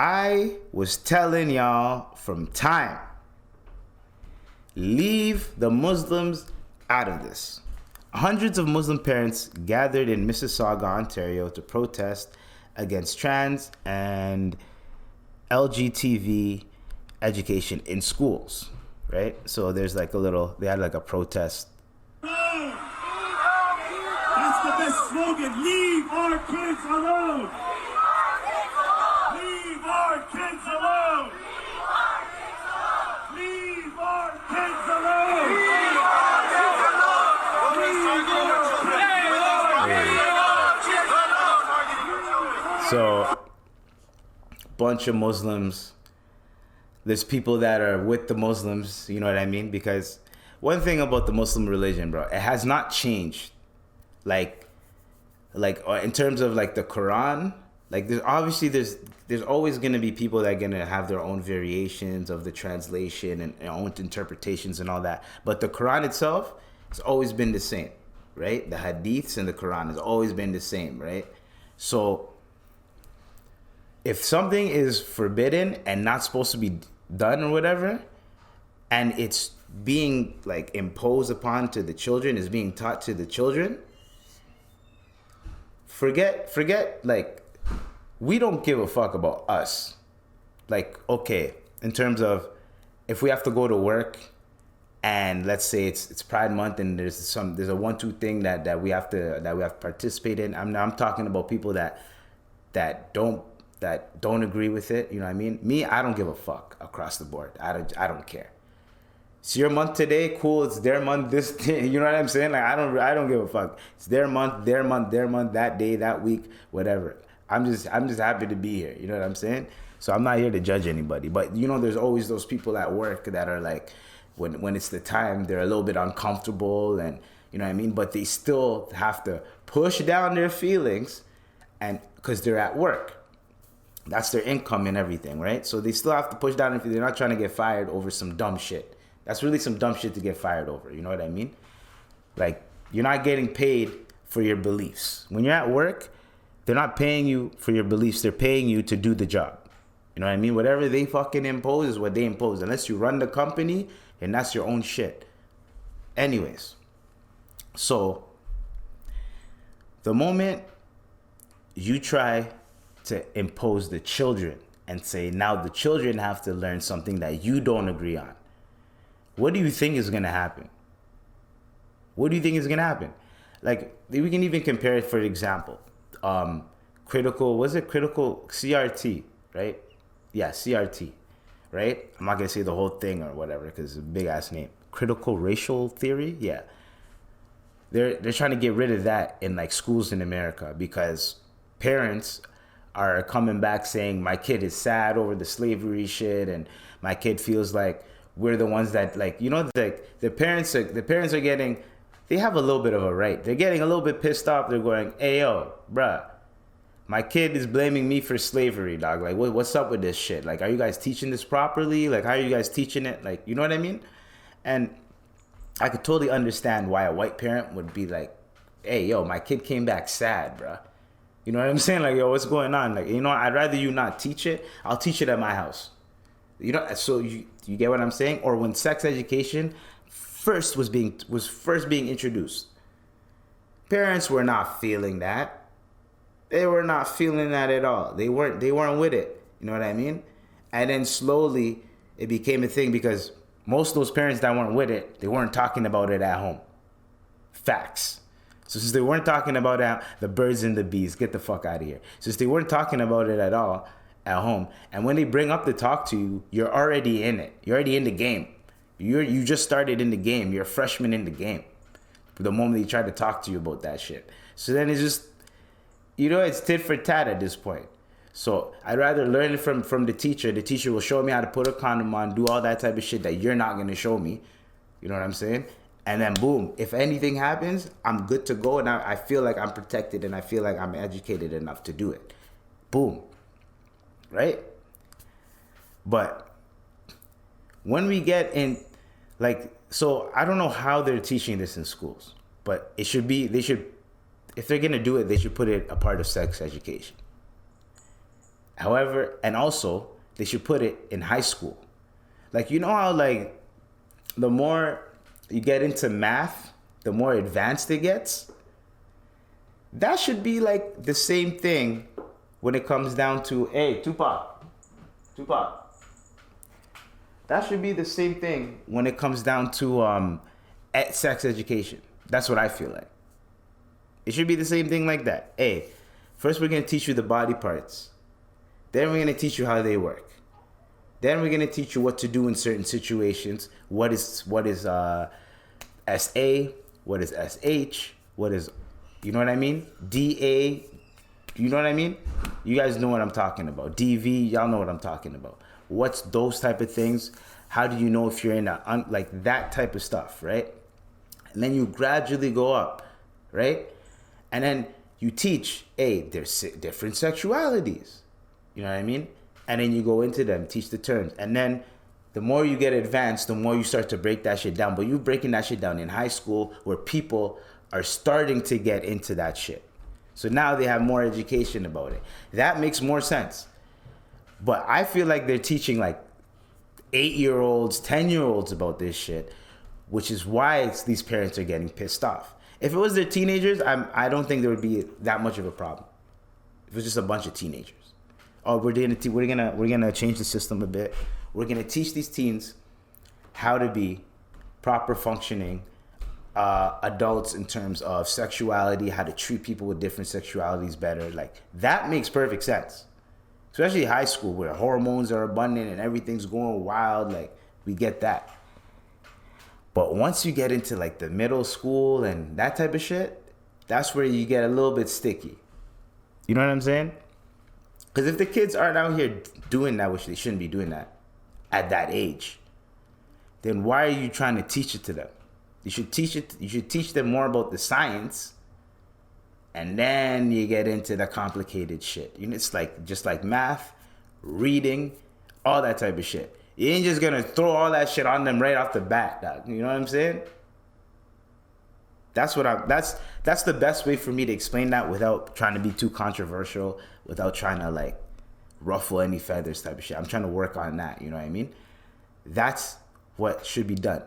I was telling y'all from time, leave the Muslims out of this. Hundreds of Muslim parents gathered in Mississauga, Ontario to protest against trans and LGTB education in schools, right? So there's like they had like a protest. That's the best slogan. Leave our kids alone. Leave our kids alone. Leave our kids alone. So, bunch of Muslims. There's people that are with the Muslims, you know what I mean? Because one thing about the Muslim religion, bro, it has not changed. Like in terms of like the Quran, like there's always going to be people that are going to have their own variations of the translation and own interpretations and all that. But the Quran itself has always been the same, right? The hadiths and the Quran has always been the same, right? So if something is forbidden and not supposed to be done or whatever, and it's being like imposed upon to the children, is being taught to the children, forget, like, we don't give a fuck about us. Like, okay, in terms of if we have to go to work and let's say it's Pride Month and there's a 1-2 thing that we have to participate in. I'm talking about people that don't agree with it. You know what I mean? Me, I don't give a fuck across the board. I don't care. It's your month today, cool. It's their month, this day. You know what I'm saying? Like I don't give a fuck. It's their month, that day, that week, whatever. I'm just happy to be here. You know what I'm saying? So I'm not here to judge anybody. But you know, there's always those people at work that are like, when it's the time, they're a little bit uncomfortable, and you know what I mean? But they still have to push down their feelings, and because they're at work. That's their income and everything, right? So they still have to push down if they're not trying to get fired over some dumb shit. That's really some dumb shit to get fired over. You know what I mean? Like, you're not getting paid for your beliefs. When you're at work, they're not paying you for your beliefs. They're paying you to do the job. You know what I mean? Whatever they fucking impose is what they impose. Unless you run the company, and that's your own shit. Anyways. So, the moment you try to impose the children and say, now the children have to learn something that you don't agree on, what do you think is going to happen? What do you think is going to happen? Like, we can even compare it, for example, critical CRT, right? Yeah, CRT, right? I'm not going to say the whole thing or whatever because it's a big ass name. Critical racial theory? Yeah. They're trying to get rid of that in like schools in America because parents are coming back saying my kid is sad over the slavery shit, and my kid feels like we're the ones that, like, you know, like the parents are getting, they have a little bit of a right. They're getting a little bit pissed off. They're going, hey yo, bruh, my kid is blaming me for slavery, dog. Like, what's up with this shit? Like, are you guys teaching this properly? Like, how are you guys teaching it? Like, you know what I mean? And I could totally understand why a white parent would be like, hey yo, my kid came back sad, bruh. You know what I'm saying? Like, yo, what's going on? Like, you know, I'd rather you not teach it. I'll teach it at my house. You know, so you get what I'm saying? Or when sex education was first being introduced, parents were not feeling that. They were not feeling that at all. They weren't with it. You know what I mean? And then slowly it became a thing because most of those parents that weren't with it, they weren't talking about it at home. Facts. So since they weren't talking about the birds and the bees, get the fuck out of here. Since they weren't talking about it at all at home, and when they bring up the talk to you, you're already in it. You're already in the game. You just started in the game. You're a freshman in the game. The moment they try to talk to you about that shit. So then it's just, you know, it's tit for tat at this point. So I'd rather learn it from the teacher. The teacher will show me how to put a condom on, do all that type of shit that you're not going to show me. You know what I'm saying? And then boom, if anything happens, I'm good to go, and I feel like I'm protected, and I feel like I'm educated enough to do it. Boom. Right? But when we get in, like, so I don't know how they're teaching this in schools, but if they're going to do it, they should put it a part of sex education. However, and also they should put it in high school. Like, you know how like the more you get into math, the more advanced it gets? That should be like the same thing when it comes down to, hey, Tupac. That should be the same thing when it comes down to sex education. That's what I feel like. It should be the same thing like that. Hey, first we're going to teach you the body parts. Then we're going to teach you how they work. Then we're going to teach you what to do in certain situations. What is SA? What is SH? What is, you know what I mean? DA. You know what I mean? You guys know what I'm talking about. DV, y'all know what I'm talking about. What's those type of things? How do you know if you're in a, like that type of stuff, right? And then you gradually go up, right? And then you teach, hey, there's different sexualities. You know what I mean? And then you go into them, teach the terms. And then the more you get advanced, the more you start to break that shit down. But you're breaking that shit down in high school where people are starting to get into that shit. So now they have more education about it. That makes more sense. But I feel like they're teaching like 8-year-olds, 10-year-olds about this shit, which is why these parents are getting pissed off. If it was their teenagers, I don't think there would be that much of a problem. If it was just a bunch of teenagers. Oh, we're gonna change the system a bit. We're gonna teach these teens how to be proper functioning adults in terms of sexuality, how to treat people with different sexualities better. Like, that makes perfect sense. Especially high school where hormones are abundant and everything's going wild. Like, we get that. But once you get into like the middle school and that type of shit, that's where you get a little bit sticky. You know what I'm saying? Because if the kids aren't out here doing that, which they shouldn't be doing that at that age, then why are you trying to teach it to them? You should teach them more about the science, and then you get into the complicated shit. You know, it's like just like math, reading, all that type of shit. You ain't just gonna throw all that shit on them right off the bat, dog. You know what I'm saying? That's the best way for me to explain that without trying to be too controversial, without trying to like ruffle any feathers type of shit. I'm trying to work on that, you know what I mean? That's what should be done.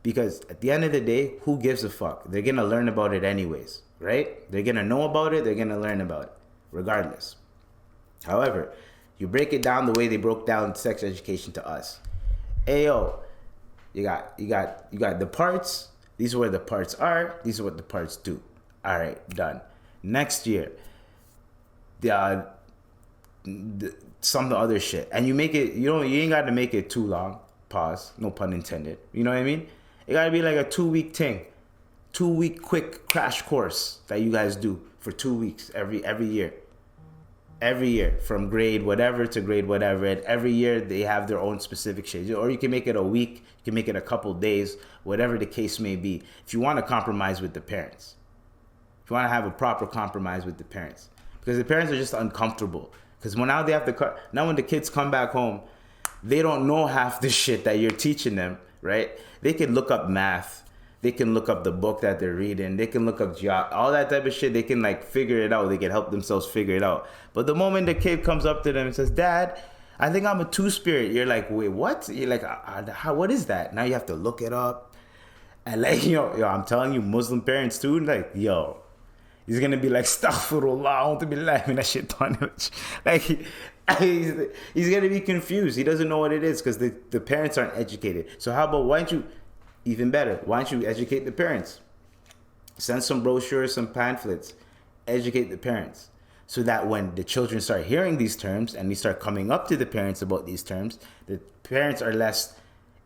Because at the end of the day, who gives a fuck? They're gonna learn about it anyways, right? They're gonna know about it, they're gonna learn about it, regardless. However, you break it down the way they broke down sex education to us. Hey yo, you got the parts. These are where the parts are. These are what the parts do. All right, done. Next year, some other shit, and you make it. You ain't got to make it too long. Pause. No pun intended. You know what I mean? It got to be like a 2-week thing, 2-week quick crash course that you guys do for 2 weeks every year. Every year, from grade whatever to grade whatever, and every year they have their own specific shit. Or you can make it a week, you can make it a couple days, whatever the case may be. If you want to compromise with the parents, if you want to have a proper compromise with the parents, because the parents are just uncomfortable. Because now they have to now when the kids come back home, they don't know half the shit that you're teaching them, right? They can look up math. They can look up the book that they're reading. They can look up all that type of shit. They can like figure it out. They can help themselves figure it out. But the moment the kid comes up to them and says, "Dad, I think I'm a two-spirit," you're like, "Wait, what?" You're like, "What is that?" Now you have to look it up. And like, yo, I'm telling you, Muslim parents too, like, yo, he's gonna be like, "Astaghfirullah, I want to be laughing at shit." Like, he's gonna be confused. He doesn't know what it is because the parents aren't educated. So how about, why don't you? Even better, why don't you educate the parents? Send some brochures, some pamphlets. Educate the parents. So that when the children start hearing these terms and they start coming up to the parents about these terms, the parents are less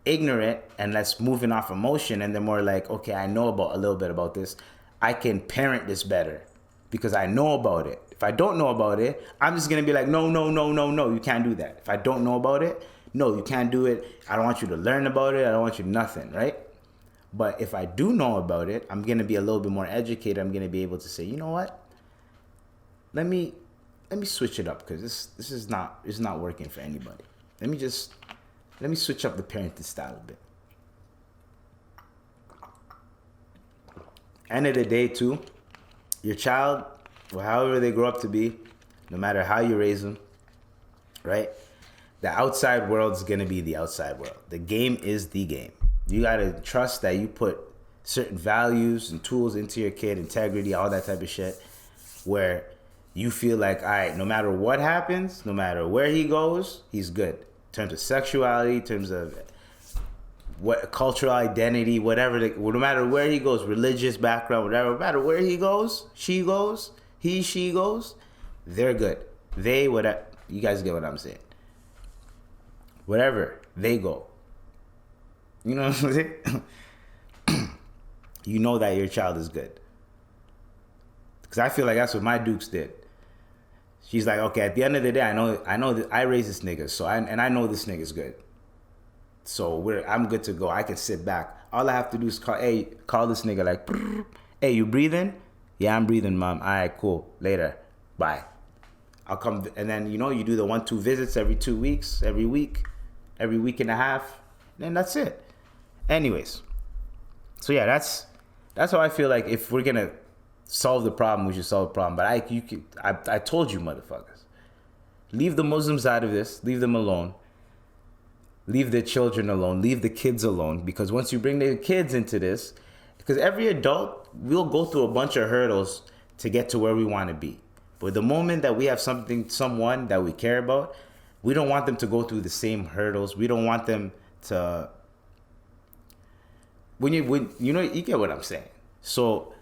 ignorant and less moving off emotion, and they're more like, okay, I know about a little bit about this. I can parent this better because I know about it. If I don't know about it, I'm just going to be like, no, you can't do that. If I don't know about it, no, you can't do it. I don't want you to learn about it. I don't want you nothing, right? But if I do know about it, I'm going to be a little bit more educated. I'm going to be able to say, you know what? Let me switch it up because this is not working for anybody. Let me switch up the parenting style a bit. End of the day, too, your child, or however they grow up to be, no matter how you raise them, right? The outside world's gonna be the outside world. The game is the game. You gotta trust that you put certain values and tools into your kid, integrity, all that type of shit, where you feel like, all right, no matter what happens, no matter where he goes, he's good. In terms of sexuality, in terms of what cultural identity, whatever, no matter where he goes, religious background, whatever, no matter where he goes, she goes, she goes, they're good. They, whatever, you guys get what I'm saying. Wherever they go. You know what I'm saying? You know that your child is good. Because I feel like that's what my Dukes did. She's like, okay, at the end of the day, I know that I raised this nigga, so I know this nigga's good. So I'm good to go. I can sit back. All I have to do is call this nigga like, hey, you breathing? Yeah, I'm breathing, mom. All right, cool. Later. Bye. I'll come. And then, you do the 1-2 visits every 2 weeks, every week and a half. And that's it. Anyways. So yeah, that's how I feel like if we're going to solve the problem, we should solve the problem. But I told you, motherfuckers. Leave the Muslims out of this. Leave them alone. Leave the children alone. Leave the kids alone. Because once you bring the kids into this, because every adult will go through a bunch of hurdles to get to where we want to be. But the moment that we have someone that we care about, we don't want them to go through the same hurdles. We don't want them to. When you get what I'm saying. So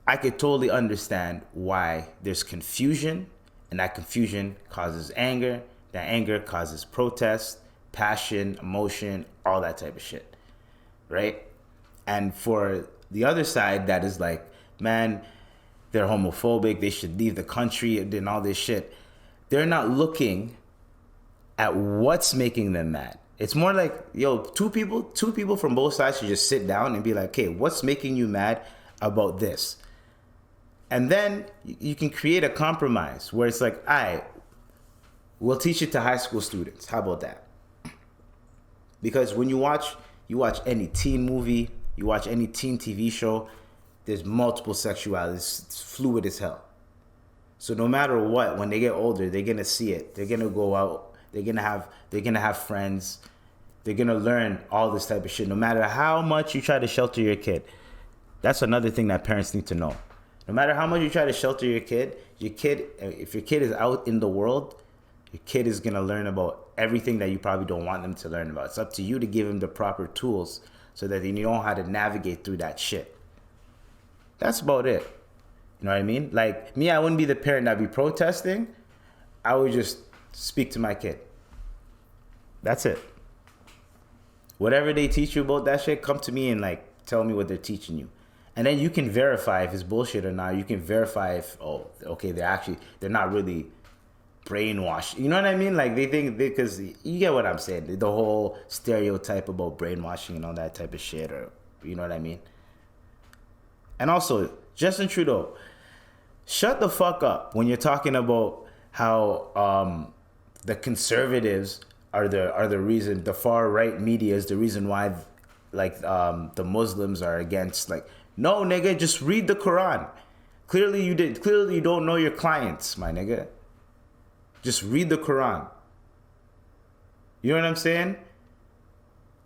I could totally understand why there's confusion, and that confusion causes anger. That anger causes protest, passion, emotion, all that type of shit, right? And for the other side that is like, man, they're homophobic, they should leave the country and all this shit. They're not looking at what's making them mad. It's more like, yo, two people from both sides should just sit down and be like, okay, what's making you mad about this? And then you can create a compromise where it's like, all right, we'll teach it to high school students. How about that? Because when you watch any teen movie, you watch any teen TV show, there's multiple sexualities. It's fluid as hell. So no matter what, when they get older, they're gonna see it. They're gonna go out. They're gonna have friends. They're gonna learn all this type of shit. No matter how much you try to shelter your kid, that's another thing that parents need to know. No matter how much you try to shelter your kid, if your kid is out in the world, your kid is gonna learn about everything that you probably don't want them to learn about. It's up to you to give them the proper tools so that they know how to navigate through that shit. That's about it. You know what I mean? Like me, I wouldn't be the parent that'd be protesting. I would just speak to my kid. That's it. Whatever they teach you about that shit, come to me and like tell me what they're teaching you. And then you can verify if it's bullshit or not. You can verify if, they're not really brainwashed. You know what I mean? Like because you get what I'm saying. The whole stereotype about brainwashing and all that type of shit, or you know what I mean? And also, Justin Trudeau, shut the fuck up when you're talking about how the conservatives are the reason, the far right media is the reason why the Muslims are against. Like, no, nigga, just read the Quran. Clearly you don't know your clients, my nigga. Just read the Quran. You know what I'm saying?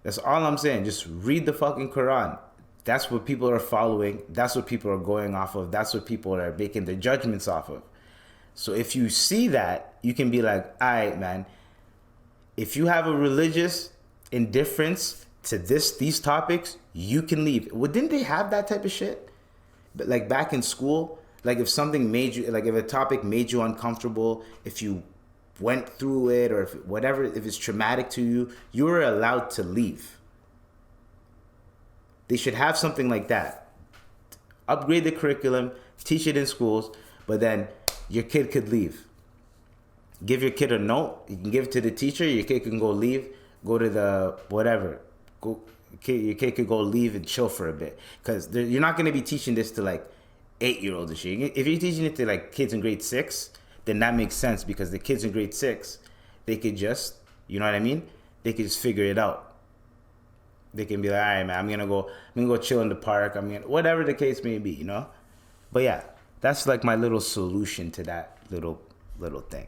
That's all I'm saying. Just read the fucking Quran. That's what people are following. That's what people are going off of. That's what people are making their judgments off of. So if you see that, you can be like, all right, man, if you have a religious indifference to these topics, you can leave. Well, didn't they have that type of shit? But like back in school, like if something made you, like if a topic made you uncomfortable, if you went through it or if it's traumatic to you, you were allowed to leave. They should have something like that. Upgrade the curriculum, teach it in schools, but then your kid could leave. Give your kid a note. You can give it to the teacher. Your kid can go leave, go to the whatever. Your kid could go leave and chill for a bit. Because you're not going to be teaching this to like 8-year-olds and shit. If you're teaching it to like kids in grade 6, then that makes sense because the kids in grade 6, they could just, you know what I mean? They could just figure it out. They can be like, all right, man, I'm gonna go chill in the park. Whatever the case may be, you know? But yeah, that's like my little solution to that little thing.